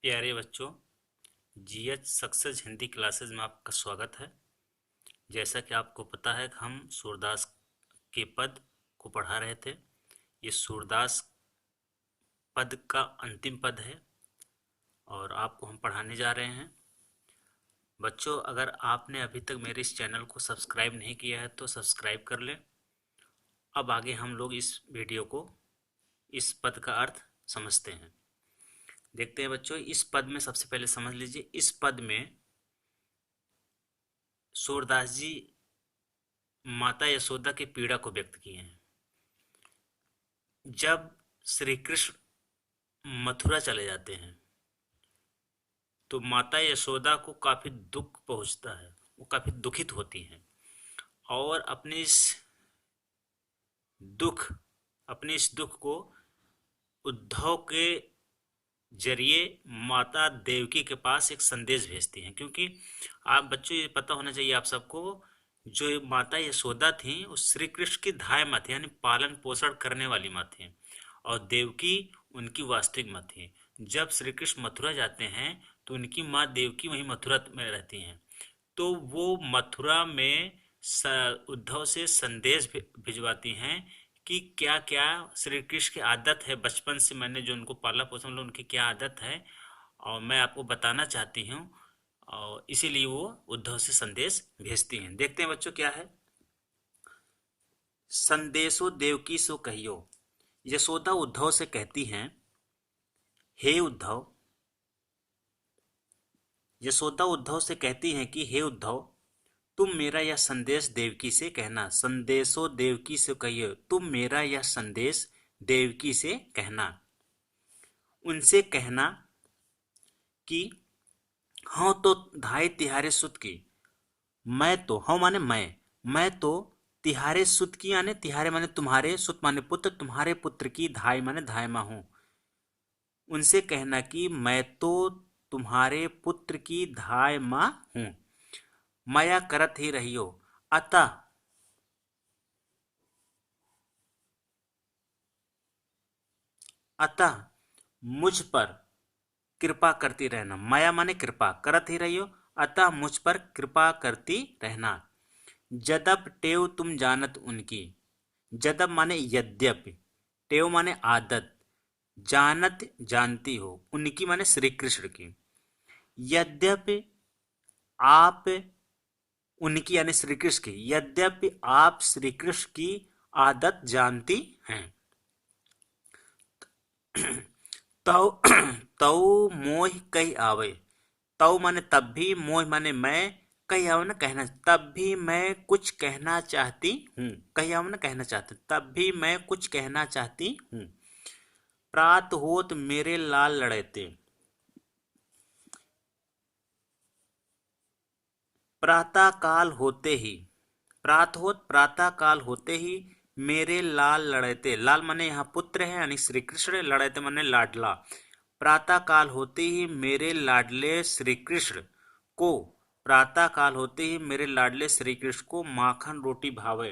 प्यारे बच्चों, GH success Hindi classes में आपका स्वागत है। जैसा कि आपको पता है कि हम सूरदास के पद को पढ़ा रहे थे। ये सूरदास पद का अंतिम पद है और आपको हम पढ़ाने जा रहे हैं। बच्चों, अगर आपने अभी तक मेरे इस चैनल को सब्सक्राइब नहीं किया है तो सब्सक्राइब कर लें। अब आगे हम लोग इस वीडियो को, इस पद का अर्थ समझते हैं। देखते हैं बच्चों, इस पद में सबसे पहले समझ लीजिए, इस पद में सूरदास जी माता यशोदा की पीड़ा को व्यक्त किए हैं। जब श्री कृष्ण मथुरा चले जाते हैं तो माता यशोदा को काफी दुख पहुंचता है, वो काफी दुखित होती हैं और दुख अपने इस दुख को उद्धव के जरिए माता देवकी के पास एक संदेश भेजती हैं। क्योंकि आप बच्चों, ये पता होना चाहिए आप सबको, जो माता यशोदा थी वो श्री कृष्ण की धाय माँ थी, यानी पालन पोषण करने वाली माँ थी, और देवकी उनकी वास्तविक माँ थी। जब श्री कृष्ण मथुरा जाते हैं तो उनकी माँ देवकी वहीं मथुरा में रहती हैं। तो वो मथुरा में उद्धव से संदेश भिजवाती हैं कि क्या क्या श्री कृष्ण की आदत है, बचपन से मैंने जो उनको पाला पोसा उनकी क्या आदत है और मैं आपको बताना चाहती हूँ, और इसीलिए वो उद्धव से संदेश भेजती हैं। देखते हैं बच्चों क्या है। संदेशो देवकी सो कहियो। यशोदा उद्धव से कहती हैं, हे उद्धव। यशोदा उद्धव से कहती हैं कि हे उद्धव, तुम मेरा यह संदेश देवकी से कहना। संदेशो देवकी से कहिए, तुम मेरा यह संदेश देवकी से कहना। उनसे कहना कि हाँ तो धाई तिहारे सुत की, मैं तो हाँ माने मैं तो तिहारे सुत की, यानी तिहारे माने तुम्हारे, सुत माने पुत्र, तुम्हारे पुत्र की, धाई माने धाय माँ हूँ। उनसे कहना कि मैं तो तुम्हारे पुत्र की धाय माँ हूँ। माया करत ही रहियो, अतः अतः मुझ पर कृपा करती रहना। माया माने कृपा, करत ही रहियो, अतः मुझ पर कृपा करती रहना। जदप टेव तुम जानत उनकी। जदप माने यद्यपि, टेव माने आदत, जानत जानती हो, उनकी माने श्री कृष्ण की। यद्यपि आप उनकी यानी श्री कृष्ण की, यद्यपि आप श्री कृष्ण की आदत जानती हैं। तौ तौ मोह कही आवे। तौ माने तब भी, मोह माने मैं, कही आवे ना कहना, तब भी मैं कुछ कहना चाहती हूँ। कही आवे ना कहना चाहती, तब भी मैं कुछ कहना चाहती हूँ। प्रात होत मेरे लाल लड़ेते। प्रातः काल होते ही, प्रातः काल होते ही मेरे लाल लड़ते। लाल माने यहाँ पुत्र है यानी श्री कृष्ण, लड़ते माने लाडला। प्रातः काल होते ही मेरे लाडले श्री कृष्ण को, प्रातः काल होते ही मेरे लाडले श्री कृष्ण को माखन रोटी भावे।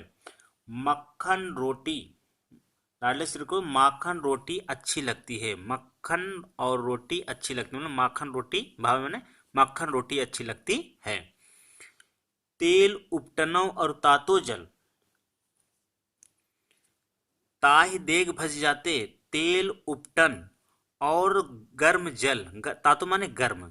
मक्खन रोटी, लाडले श्री को माखन रोटी अच्छी लगती है। मक्खन और रोटी अच्छी लगती है, मतलब माखन रोटी भावे माने मक्खन रोटी अच्छी लगती है। तेल उपटनव और तातो जल। ताहि देग भज जाते, तेल उपटन और गर्म जल, तातो माने गर्म,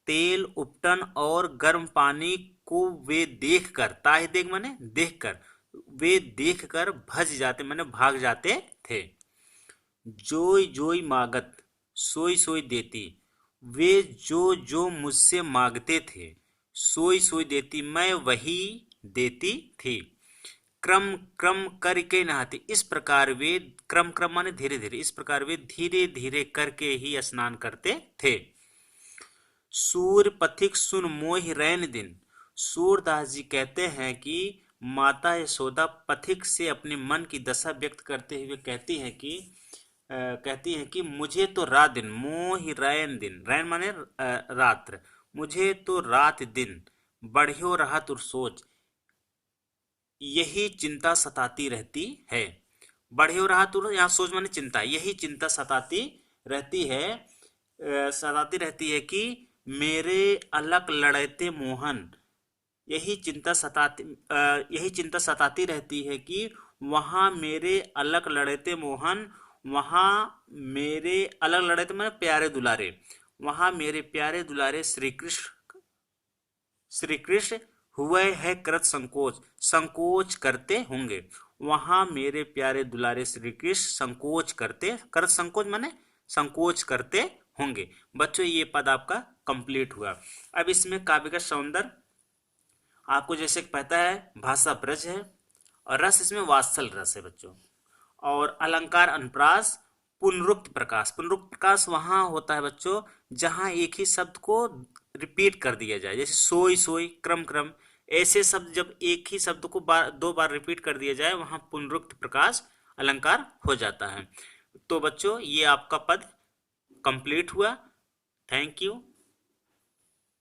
तेल उपटन और गर्म पानी को वे देखकर, ताहि देग माने देखकर, वे देखकर भज जाते माने भाग जाते थे। जोई जोई मागत, सोई सोई देती। वे जो जो मुझसे मांगते थे, सोई सोई देती, मैं वही देती थी। क्रम क्रम करके नहाती, इस प्रकार वे, क्रम क्रम माने धीरे धीरे, इस प्रकार वे धीरे धीरे करके ही स्नान करते थे। सूर्य पथिक सुन मोहि रैन दिन। सूरदास जी कहते हैं कि माता यशोदा पथिक से अपने मन की दशा व्यक्त करते हुए कहती हैं कि मुझे तो रात दिन, मोहि रैन दिन, रैन माने रात्र, मुझे तो रात दिन बढ़ियो राहत और सोच, यही चिंता सताती रहती है। बढ़ियो राहत और यहाँ सोच माने चिंता, यही चिंता सताती रहती है। सताती रहती है कि मेरे अलग लड़ते मोहन। यही चिंता सताती रहती है कि वहाँ मेरे अलग लड़ते मोहन, वहाँ मेरे अलग लड़ते मैंने प्यारे दुलारे, वहाँ मेरे प्यारे दुलारे श्री कृष्ण हुए है कृत संकोच, संकोच करते होंगे। वहाँ मेरे प्यारे दुलारे श्री कृष्ण संकोच करते, कृत संकोच माने संकोच करते होंगे। बच्चों ये पद आपका कंप्लीट हुआ। अब इसमें काव्य का सौंदर्य आपको जैसे पता है, भाषा ब्रज है और रस इसमें वात्सल रस है बच्चों। और अलंकार अनुप्रास, पुनरुक्त प्रकाश। पुनरुक्त प्रकाश वहां होता है बच्चों जहां एक ही शब्द को रिपीट कर दिया जाए, जैसे सोई सोई, क्रम क्रम। ऐसे शब्द जब एक ही शब्द को दो बार रिपीट कर दिया जाए वहां पुनरुक्त प्रकाश अलंकार हो जाता है। तो बच्चों ये आपका पद कंप्लीट हुआ। Thank you.